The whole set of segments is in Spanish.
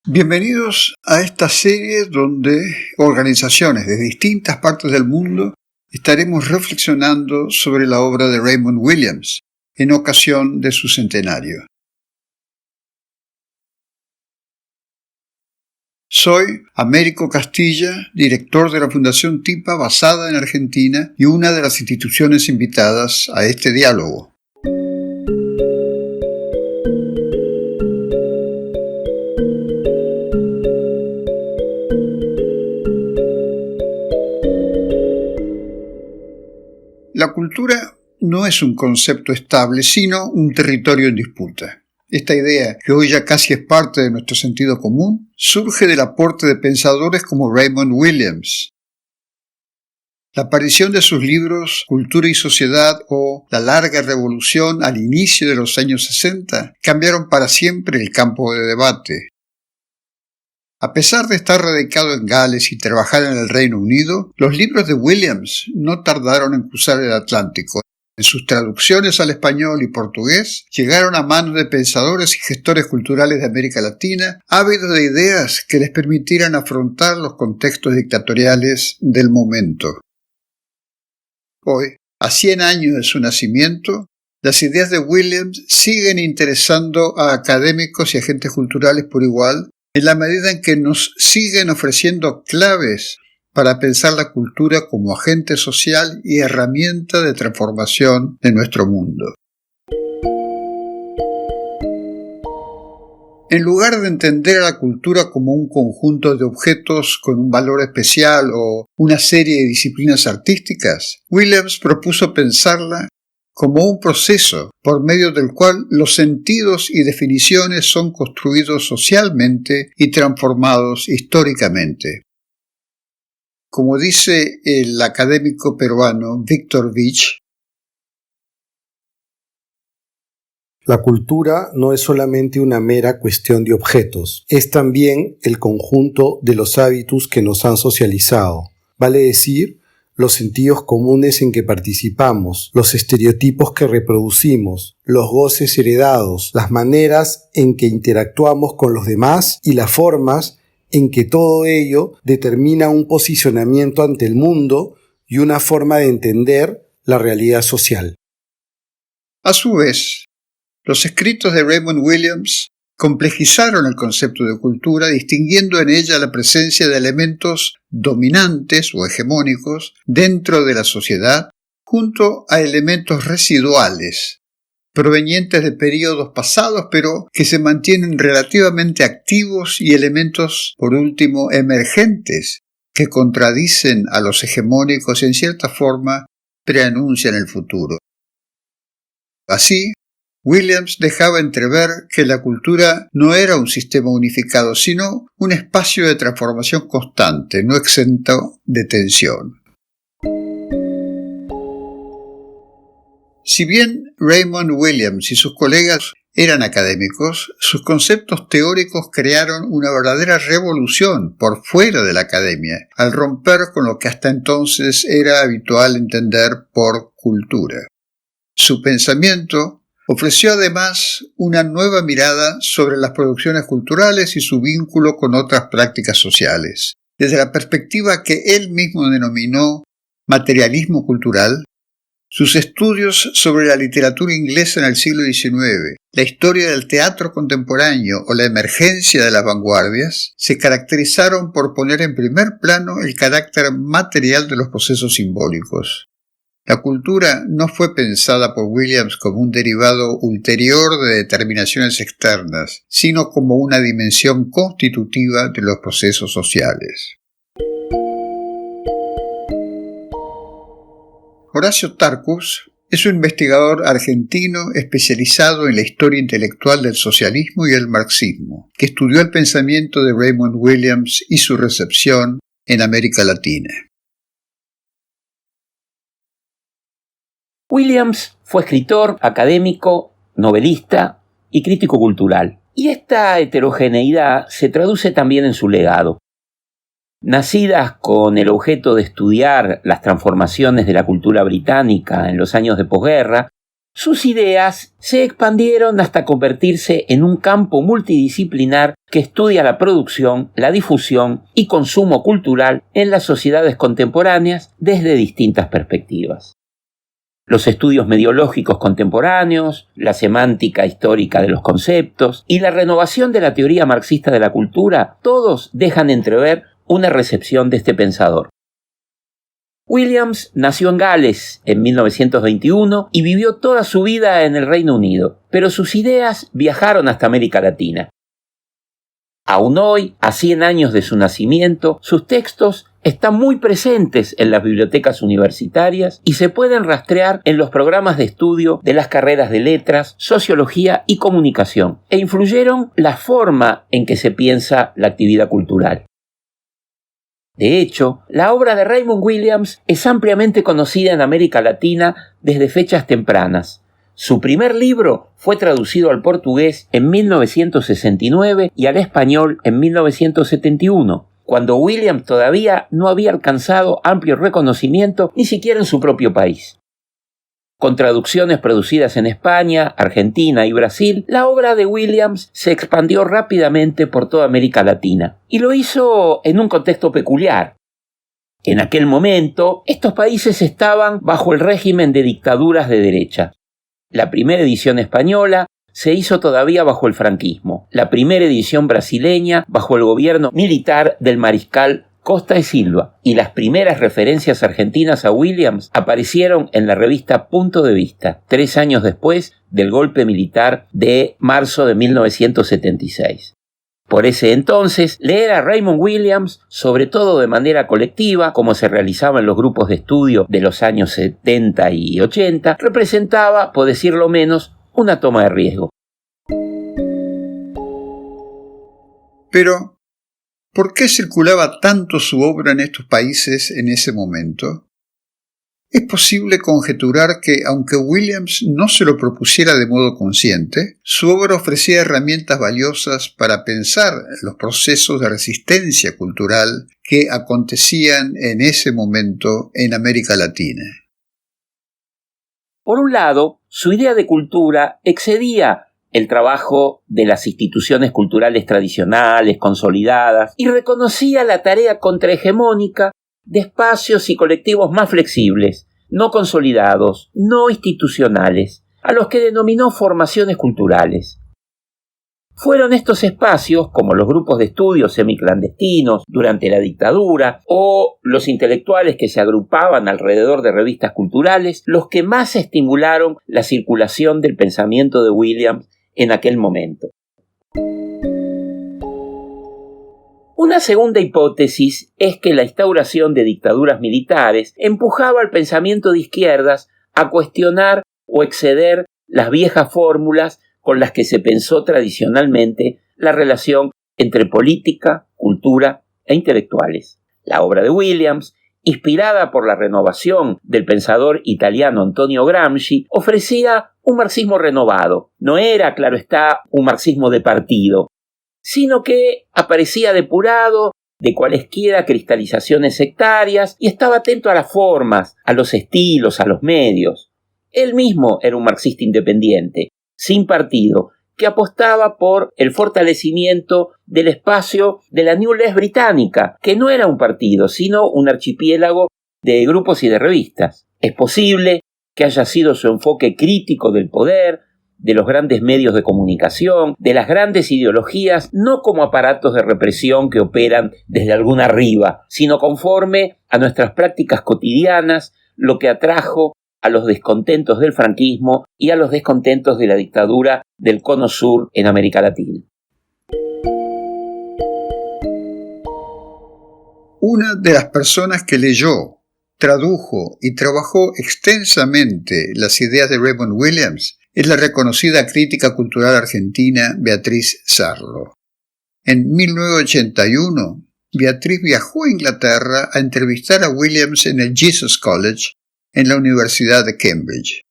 Bienvenidos a esta serie donde organizaciones de distintas partes del mundo estaremos reflexionando sobre la obra de Raymond Williams en ocasión de su centenario. Soy Américo Castilla, director de la Fundación TIPA basada en Argentina y una de las instituciones invitadas a este diálogo. La cultura no es un concepto estable, sino un territorio en disputa. Esta idea, que hoy ya casi es parte de nuestro sentido común, surge del aporte de pensadores como Raymond Williams. La aparición de sus libros Cultura y Sociedad o La larga revolución al inicio de los años 60 cambiaron para siempre el campo de debate. A pesar de estar radicado en Gales y trabajar en el Reino Unido, los libros de Williams no tardaron en cruzar el Atlántico. En sus traducciones al español y portugués llegaron a manos de pensadores y gestores culturales de América Latina, ávidos de ideas que les permitieran afrontar los contextos dictatoriales del momento. Hoy, a 100 años de su nacimiento, las ideas de Williams siguen interesando a académicos y agentes culturales por igual, en la medida en que nos siguen ofreciendo claves para pensar la cultura como agente social y herramienta de transformación de nuestro mundo. En lugar de entender a la cultura como un conjunto de objetos con un valor especial o una serie de disciplinas artísticas, Williams propuso pensarla como un proceso por medio del cual los sentidos y definiciones son construidos socialmente y transformados históricamente. Como dice el académico peruano Víctor Vich, la cultura no es solamente una mera cuestión de objetos, es también el conjunto de los hábitos que nos han socializado, vale decir, los sentidos comunes en que participamos, los estereotipos que reproducimos, los goces heredados, las maneras en que interactuamos con los demás y las formas en que todo ello determina un posicionamiento ante el mundo y una forma de entender la realidad social. A su vez, los escritos de Raymond Williams complejizaron el concepto de cultura, distinguiendo en ella la presencia de elementos dominantes o hegemónicos dentro de la sociedad, junto a elementos residuales, provenientes de períodos pasados, pero que se mantienen relativamente activos, y elementos, por último, emergentes, que contradicen a los hegemónicos y en cierta forma preanuncian el futuro. Así, Williams dejaba entrever que la cultura no era un sistema unificado, sino un espacio de transformación constante, no exento de tensión. Si bien Raymond Williams y sus colegas eran académicos, sus conceptos teóricos crearon una verdadera revolución por fuera de la academia, al romper con lo que hasta entonces era habitual entender por cultura. Su pensamiento ofreció además una nueva mirada sobre las producciones culturales y su vínculo con otras prácticas sociales. Desde la perspectiva que él mismo denominó materialismo cultural, sus estudios sobre la literatura inglesa en el siglo XIX, la historia del teatro contemporáneo o la emergencia de las vanguardias se caracterizaron por poner en primer plano el carácter material de los procesos simbólicos. La cultura no fue pensada por Williams como un derivado ulterior de determinaciones externas, sino como una dimensión constitutiva de los procesos sociales. Horacio Tarcus es un investigador argentino especializado en la historia intelectual del socialismo y el marxismo, que estudió el pensamiento de Raymond Williams y su recepción en América Latina. Williams fue escritor, académico, novelista y crítico cultural. Y esta heterogeneidad se traduce también en su legado. Nacidas con el objeto de estudiar las transformaciones de la cultura británica en los años de posguerra, sus ideas se expandieron hasta convertirse en un campo multidisciplinar que estudia la producción, la difusión y consumo cultural en las sociedades contemporáneas desde distintas perspectivas. Los estudios mediológicos contemporáneos, la semántica histórica de los conceptos y la renovación de la teoría marxista de la cultura, todos dejan entrever una recepción de este pensador. Williams nació en Gales en 1921 y vivió toda su vida en el Reino Unido, pero sus ideas viajaron hasta América Latina. Aún hoy, a 100 años de su nacimiento, sus textos están muy presentes en las bibliotecas universitarias y se pueden rastrear en los programas de estudio de las carreras de letras, sociología y comunicación, e influyeron la forma en que se piensa la actividad cultural. De hecho, la obra de Raymond Williams es ampliamente conocida en América Latina desde fechas tempranas. Su primer libro fue traducido al portugués en 1969 y al español en 1971, cuando Williams todavía no había alcanzado amplio reconocimiento ni siquiera en su propio país. Con traducciones producidas en España, Argentina y Brasil, la obra de Williams se expandió rápidamente por toda América Latina, y lo hizo en un contexto peculiar. En aquel momento, estos países estaban bajo el régimen de dictaduras de derecha. La primera edición española se hizo todavía bajo el franquismo, la primera edición brasileña bajo el gobierno militar del mariscal Costa y Silva, y las primeras referencias argentinas a Williams aparecieron en la revista Punto de Vista, 3 años después del golpe militar de marzo de 1976. Por ese entonces, leer a Raymond Williams, sobre todo de manera colectiva, como se realizaba en los grupos de estudio de los años 70 y 80, representaba, por decirlo menos, una toma de riesgo. Pero, ¿por qué circulaba tanto su obra en estos países en ese momento? Es posible conjeturar que, aunque Williams no se lo propusiera de modo consciente, su obra ofrecía herramientas valiosas para pensar los procesos de resistencia cultural que acontecían en ese momento en América Latina. Por un lado, su idea de cultura excedía el trabajo de las instituciones culturales tradicionales, consolidadas, y reconocía la tarea contrahegemónica de espacios y colectivos más flexibles, no consolidados, no institucionales, a los que denominó formaciones culturales. Fueron estos espacios, como los grupos de estudio semiclandestinos durante la dictadura o los intelectuales que se agrupaban alrededor de revistas culturales, los que más estimularon la circulación del pensamiento de Williams en aquel momento. Una segunda hipótesis es que la instauración de dictaduras militares empujaba al pensamiento de izquierdas a cuestionar o exceder las viejas fórmulas con las que se pensó tradicionalmente la relación entre política, cultura e intelectuales. La obra de Williams, inspirada por la renovación del pensador italiano Antonio Gramsci, ofrecía un marxismo renovado. No era, claro está, un marxismo de partido, sino que aparecía depurado de cualesquiera cristalizaciones sectarias y estaba atento a las formas, a los estilos, a los medios. Él mismo era un marxista independiente, sin partido, que apostaba por el fortalecimiento del espacio de la New Left británica, que no era un partido, sino un archipiélago de grupos y de revistas. Es posible que haya sido su enfoque crítico del poder, de los grandes medios de comunicación, de las grandes ideologías, no como aparatos de represión que operan desde algún arriba, sino conforme a nuestras prácticas cotidianas, lo que atrajo a los descontentos del franquismo y a los descontentos de la dictadura del Cono Sur en América Latina. Una de las personas que leyó, tradujo y trabajó extensamente las ideas de Raymond Williams es la reconocida crítica cultural argentina Beatriz Sarlo. En 1981, Beatriz viajó a Inglaterra a entrevistar a Williams en el Jesus College en la Universidad de Cambridge.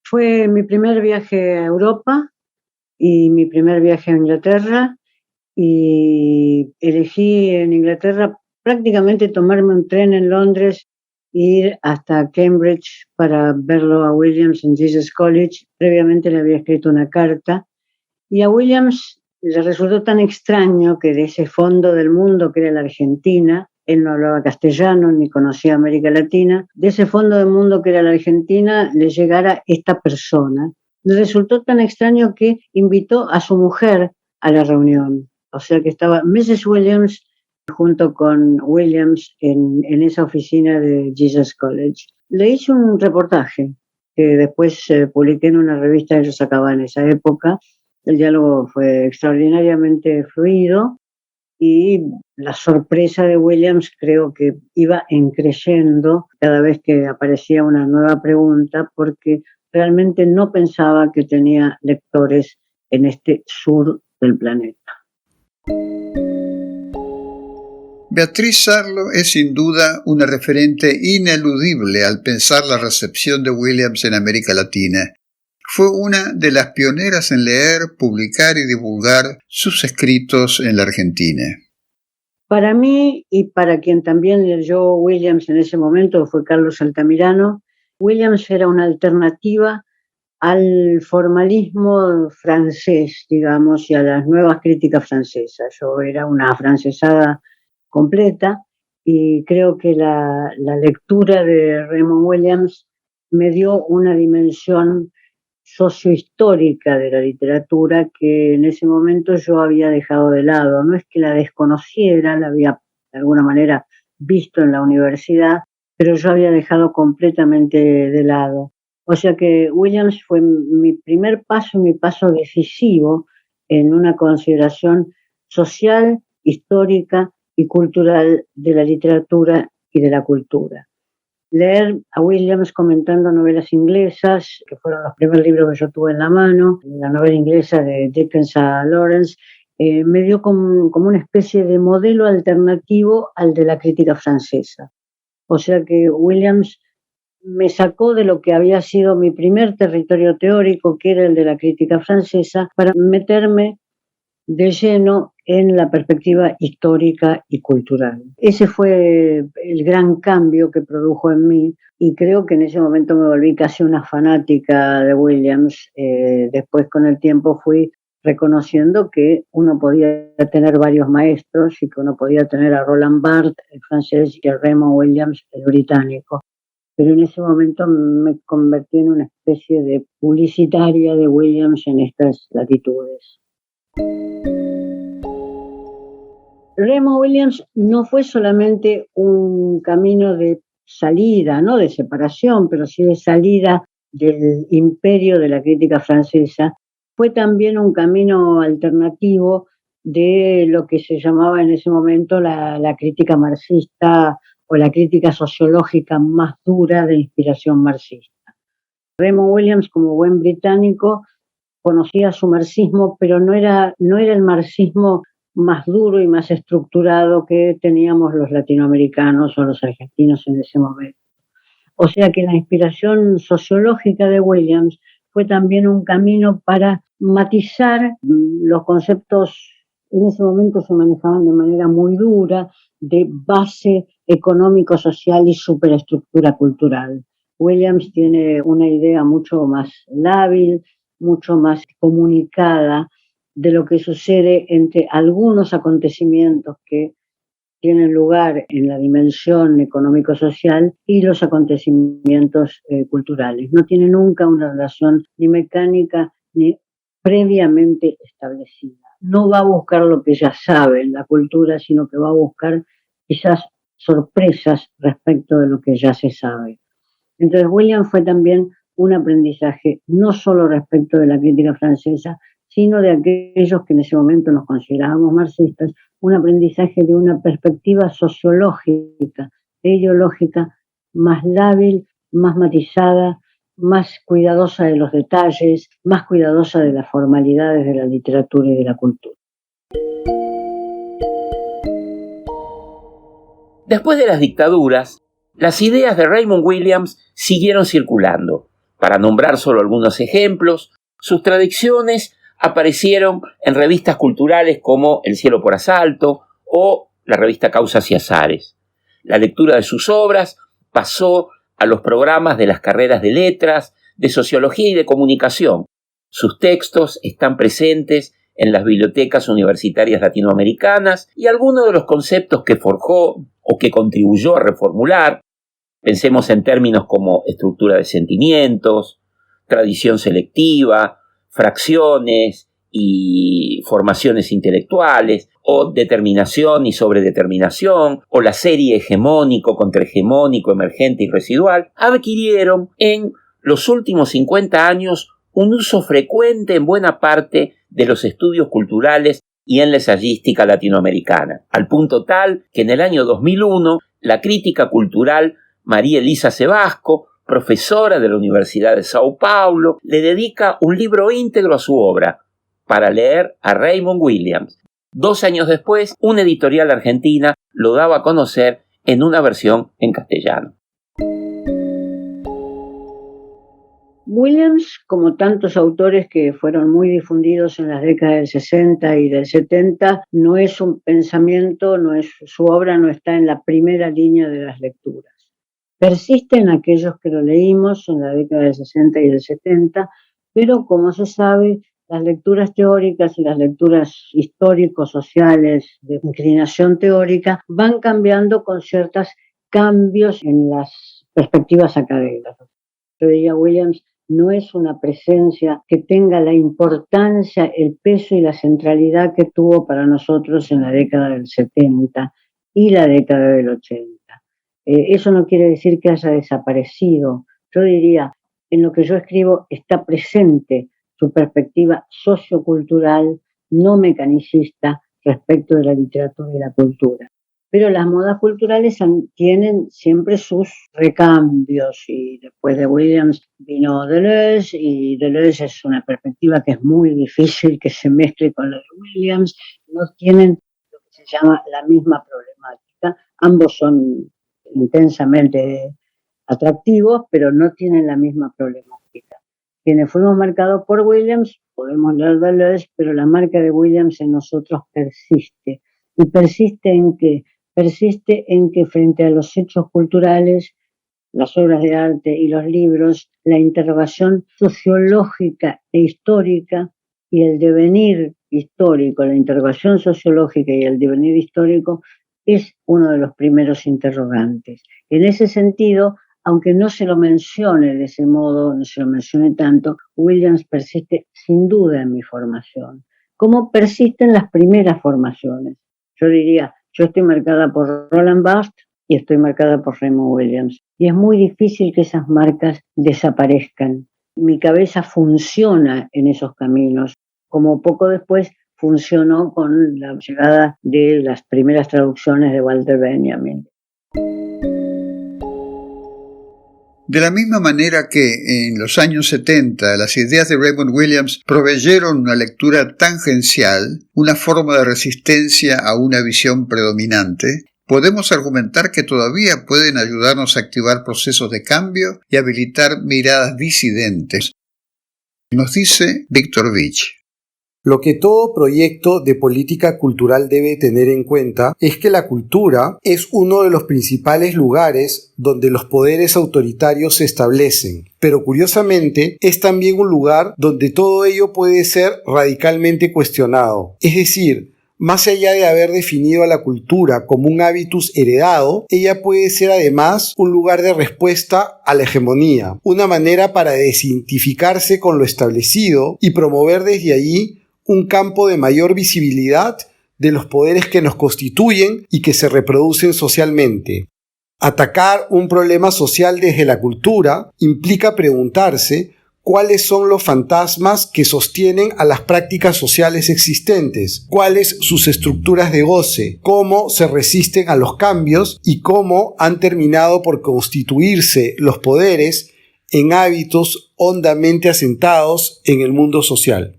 Fue mi primer viaje a Europa y mi primer viaje a Inglaterra, y elegí en Inglaterra prácticamente tomarme un tren en Londres ir hasta Cambridge para verlo a Williams en Jesus College. Previamente le había escrito una carta y a Williams le resultó tan extraño que de ese fondo del mundo que era la Argentina, él no hablaba castellano ni conocía América Latina, de ese fondo del mundo que era la Argentina le llegara esta persona. Le resultó tan extraño que invitó a su mujer a la reunión. O sea que estaba Mrs. Williams junto con Williams en esa oficina de Jesus College. Le hice un reportaje que después publiqué en una revista que yo sacaba en esa época. El diálogo fue extraordinariamente fluido y la sorpresa de Williams creo que iba creciendo cada vez que aparecía una nueva pregunta, porque realmente no pensaba que tenía lectores en este sur del planeta. Beatriz Sarlo es sin duda una referente ineludible al pensar la recepción de Williams en América Latina. Fue una de las pioneras en leer, publicar y divulgar sus escritos en la Argentina. Para mí, y para quien también leyó Williams en ese momento, fue Carlos Altamirano, Williams era una alternativa al formalismo francés, digamos, y a las nuevas críticas francesas. Yo era una afrancesada completa y creo que la lectura de Raymond Williams me dio una dimensión sociohistórica de la literatura que en ese momento yo había dejado de lado. No es que la desconociera, la había de alguna manera visto en la universidad, pero yo había dejado completamente de lado. O sea que Williams fue mi primer paso, mi paso decisivo en una consideración social, histórica y cultural de la literatura y de la cultura. Leer a Williams comentando novelas inglesas, que fueron los primeros libros que yo tuve en la mano, la novela inglesa de Dickens a Lawrence, me dio como una especie de modelo alternativo al de la crítica francesa. O sea que Williams me sacó de lo que había sido mi primer territorio teórico, que era el de la crítica francesa, para meterme de lleno en la perspectiva histórica y cultural. Ese fue el gran cambio que produjo en mí y creo que en ese momento me volví casi una fanática de Williams. Después con el tiempo fui reconociendo que uno podía tener varios maestros y que uno podía tener a Roland Barthes, el francés, y a Raymond Williams, el británico. Pero en ese momento me convertí en una especie de publicitaria de Williams en estas latitudes. Raymond Williams no fue solamente un camino de salida, no de separación, pero sí de salida del imperio de la crítica francesa. Fue también un camino alternativo de lo que se llamaba en ese momento la crítica marxista o la crítica sociológica más dura de inspiración marxista. Raymond Williams, como buen británico, conocía su marxismo, pero no era el marxismo más duro y más estructurado que teníamos los latinoamericanos o los argentinos en ese momento. O sea que la inspiración sociológica de Williams fue también un camino para matizar los conceptos. En ese momento se manejaban de manera muy dura, de base económico-social y superestructura cultural. Williams tiene una idea mucho más lábil, mucho más comunicada de lo que sucede entre algunos acontecimientos que tienen lugar en la dimensión económico-social y los acontecimientos culturales. No tiene nunca una relación ni mecánica ni previamente establecida. No va a buscar lo que ya sabe en la cultura, sino que va a buscar quizás sorpresas respecto de lo que ya se sabe. Entonces, Williams fue también un aprendizaje no solo respecto de la crítica francesa, sino de aquellos que en ese momento nos considerábamos marxistas, un aprendizaje de una perspectiva sociológica e ideológica más lábil, más matizada, más cuidadosa de los detalles, más cuidadosa de las formalidades de la literatura y de la cultura. Después de las dictaduras, las ideas de Raymond Williams siguieron circulando. Para nombrar solo algunos ejemplos, sus tradiciones aparecieron en revistas culturales como El cielo por asalto o la revista Causas y Azares. La lectura de sus obras pasó a los programas de las carreras de letras, de sociología y de comunicación. Sus textos están presentes en las bibliotecas universitarias latinoamericanas y algunos de los conceptos que forjó o que contribuyó a reformular, pensemos en términos como estructura de sentimientos, tradición selectiva, fracciones y formaciones intelectuales, o determinación y sobredeterminación, o la serie hegemónico, contrahegemónico, emergente y residual, adquirieron en los últimos 50 años un uso frecuente en buena parte de los estudios culturales y en la ensayística latinoamericana, al punto tal que en el año 2001 la crítica cultural María Elisa Sebasco, profesora de la Universidad de Sao Paulo, le dedica un libro íntegro a su obra, Para leer a Raymond Williams. 2 años después, una editorial argentina lo daba a conocer en una versión en castellano. Williams, como tantos autores que fueron muy difundidos en las décadas del 60 y del 70, no es un pensamiento, su obra no está en la primera línea de las lecturas. Persisten aquellos que lo leímos en la década del 60 y del 70, pero como se sabe, las lecturas teóricas y las lecturas histórico-sociales de inclinación teórica van cambiando con ciertos cambios en las perspectivas académicas. Yo diría, Williams no es una presencia que tenga la importancia, el peso y la centralidad que tuvo para nosotros en la década del 70 y la década del 80. Eso no quiere decir que haya desaparecido. Yo diría, en lo que yo escribo está presente su perspectiva sociocultural, no mecanicista, respecto de la literatura y la cultura. Pero las modas culturales tienen siempre sus recambios, y después de Williams vino Deleuze, y Deleuze es una perspectiva que es muy difícil que se mezcle con la de Williams. No tienen lo que se llama la misma problemática. Ambos son intensamente atractivos, pero no tienen la misma problemática. Quienes fuimos marcados por Williams, podemos leer Deleuze, pero la marca de Williams en nosotros persiste. ¿Y persiste en qué? Persiste en que frente a los hechos culturales, las obras de arte y los libros, la interrogación sociológica e histórica y el devenir histórico, la interrogación sociológica y el devenir histórico es uno de los primeros interrogantes. En ese sentido, aunque no se lo mencione de ese modo, no se lo mencione tanto, Williams persiste sin duda en mi formación, como persisten las primeras formaciones. Yo diría, yo estoy marcada por Roland Barthes y estoy marcada por Raymond Williams. Y es muy difícil que esas marcas desaparezcan. Mi cabeza funciona en esos caminos, como poco después funcionó con la llegada de las primeras traducciones de Walter Benjamin. De la misma manera que en los años 70 las ideas de Raymond Williams proveyeron una lectura tangencial, una forma de resistencia a una visión predominante, podemos argumentar que todavía pueden ayudarnos a activar procesos de cambio y habilitar miradas disidentes. Nos dice Víctor Vich. Lo que todo proyecto de política cultural debe tener en cuenta es que la cultura es uno de los principales lugares donde los poderes autoritarios se establecen, pero curiosamente es también un lugar donde todo ello puede ser radicalmente cuestionado. Es decir, más allá de haber definido a la cultura como un hábitus heredado, ella puede ser además un lugar de respuesta a la hegemonía, una manera para desidentificarse con lo establecido y promover desde allí un campo de mayor visibilidad de los poderes que nos constituyen y que se reproducen socialmente. Atacar un problema social desde la cultura implica preguntarse cuáles son los fantasmas que sostienen a las prácticas sociales existentes, cuáles sus estructuras de goce, cómo se resisten a los cambios y cómo han terminado por constituirse los poderes en hábitos hondamente asentados en el mundo social.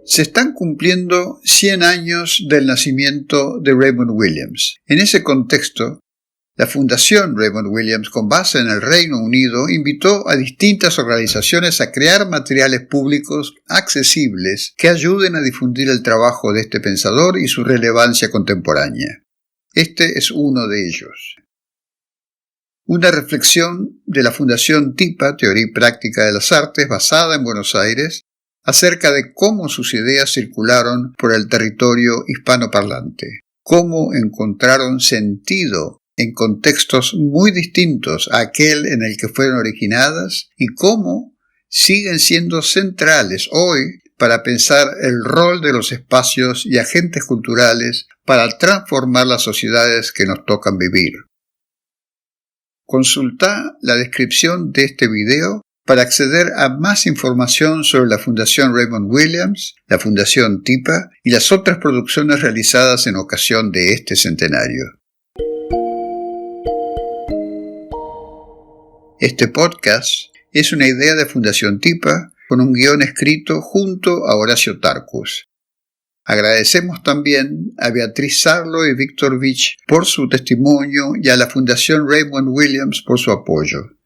Se están cumpliendo 100 años del nacimiento de Raymond Williams. En ese contexto, La Fundación Raymond Williams, con base en el Reino Unido, invitó a distintas organizaciones a crear materiales públicos accesibles que ayuden a difundir el trabajo de este pensador y su relevancia contemporánea. Este es uno de ellos. Una reflexión de la Fundación TIPA, Teoría y Práctica de las Artes, basada en Buenos Aires, acerca de cómo sus ideas circularon por el territorio hispanoparlante, cómo encontraron sentido en contextos muy distintos a aquel en el que fueron originadas y cómo siguen siendo centrales hoy para pensar el rol de los espacios y agentes culturales para transformar las sociedades que nos tocan vivir. Consulta la descripción de este video para acceder a más información sobre la Fundación Raymond Williams, la Fundación TIPA y las otras producciones realizadas en ocasión de este centenario. Este podcast es una idea de Fundación TIPA con un guión escrito junto a Horacio Tarcus. Agradecemos también a Beatriz Sarlo y Víctor Vich por su testimonio y a la Fundación Raymond Williams por su apoyo.